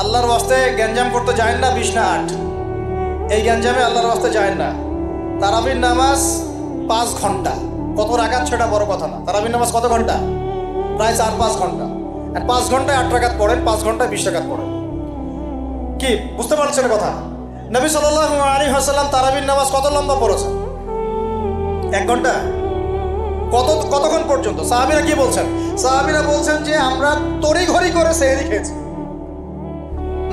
আল্লাহর ওয়াস্তে গ্যাঞ্জাম করতে যায় না 20 না 8, এই গ্যাঞ্জামে আল্লাহর ওয়াস্তে যায় না। তারাবির নামাজ 5 ঘন্টা, কত রাকাত সেটা বড় কথা না। তারাবির নামাজ কত ঘন্টা? প্রায় 4-5 ঘন্টা। আর 5 ঘন্টায় 8 রাকাত পড়েন, 5 ঘন্টায় 20 রাকাত পড়েন। কি বুঝতে পারছেন কথা? নবী সাল্লাল্লাহু আলাইহি ওয়াসাল্লাম তারাবির নামাজ কত লম্বা পড়েছেন? 1 ঘন্টা। কতক্ষণ পর্যন্ত? সাহাবীরা কি বলছেন? সাহাবীরা বলছেন যে আমরা তড়িঘড়ি করে সেহরি খেয়েছি।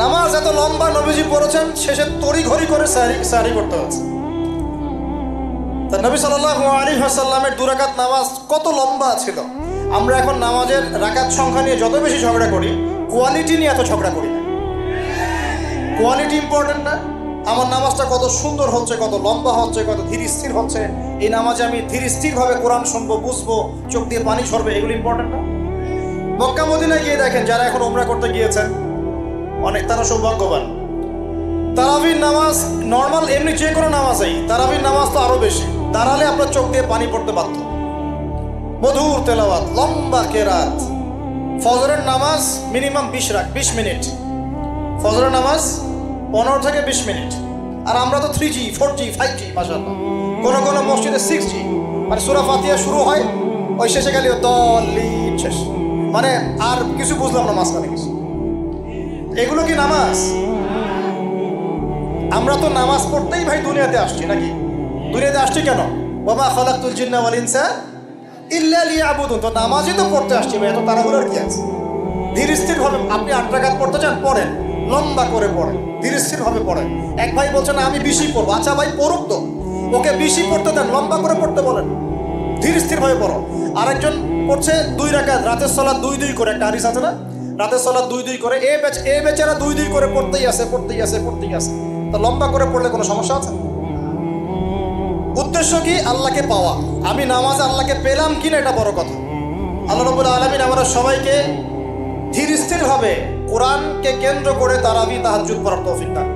নামাজ এত লম্বা নবীজি পড়েছেন, শেষে তড়িঘড়ি করে সাহরি করতে হয়েছে। তা নবী সাল্লাল্লাহু আলাইহি ওয়াসাল্লামের 2 রাকাত নামাজ কত লম্বা ছিল। আমরা এখন নামাজের রাকাত সংখ্যা নিয়ে যত বেশি ঝগড়া করি, কোয়ালিটি নিয়ে এত ঝগড়া করি না। কোয়ালিটি ইম্পর্টেন্ট না? আমার নামাজটা কত সুন্দর হচ্ছে, কত লম্বা হচ্ছে, কত ধীর স্থির হচ্ছে, এই নামাজে আমি ধীর স্থিরভাবে কোরআন শুনবো, বুঝবো, চোখ দিয়ে পানি ঝরবে, এগুলো ইম্পর্টেন্ট না? মক্কা মদিনায় গিয়ে দেখেন, যারা এখন উমরা করতে গিয়েছেন অনেক, তারা সৌভাগ্যবান। তারাবির নামাজ নর্মাল এমনি যে কোনো নামাজেই, তারাবির নামাজ তো আরো বেশি। দাঁড়ালে আপনার চোখ দিয়ে পানি পড়তে বাধ্য। মধুর তেলাওয়াত, লম্বা কেরাত। ফজরের নামাজ মিনিমাম 20 মিনিট। ফজরের নামাজ 15 থেকে 20 মিনিট। আর আমরা তো 3G 4G 5G মাশাআল্লাহ, কোনো মসজিদে 6G। মানে সূরা ফাতিহা শুরু হয়, ওই শেষে গেলে দলিল শেষ, মানে আর কিছু বুঝলাম না মাঝখানে কিছু। এগুলো কি নামাজ? আমরা তো নামাজ পড়তেই ভাই দুনিয়াতে আসছি, নাকি? দুনিয়াতে আসছি কেন? ওয়া মা খালাকতুল জিন্না ওয়াল ইনসা ইল্লা লিয়াবুদুন। তো নামাজই তো পড়তে আসছি ভাই, এত তাড়াহুড়োর কি আছে? ধীর স্থির ভাবে আপনি 8 রাকাত পড়তে চান, পড়েন, লম্বা করে পড়েন, ধীর স্থির ভাবে পড়েন। এক ভাই বলছেন আমি 20ই পড়বো। আচ্ছা ভাই পড়ুক তো, ওকে 20ই পড়তে দেন, লম্বা করে পড়তে বলেন, ধীর স্থির ভাবে পড়ো। আরেকজন পড়ছে 2 রাকাত, রাতের সালাত 2 করে, একটা হাদিস আছে না, রাতের সালাত 2 করে। এ বেচারা 2 করে পড়তেই আছে। তো লম্বা করে পড়লে কোনো সমস্যা আছে? উদ্দেশ্য কি? আল্লাহকে পাওয়া। আমি নামাজে আল্লাহকে পেলাম কিনা এটা বড় কথা। আল্লাহ রাব্বুল আলামিন আমরা সবাইকে ধীর স্থির ভাবে কোরআনকে কেন্দ্র করে তারাবি তাহাজ্জুদ পড়ার তৌফিক দান।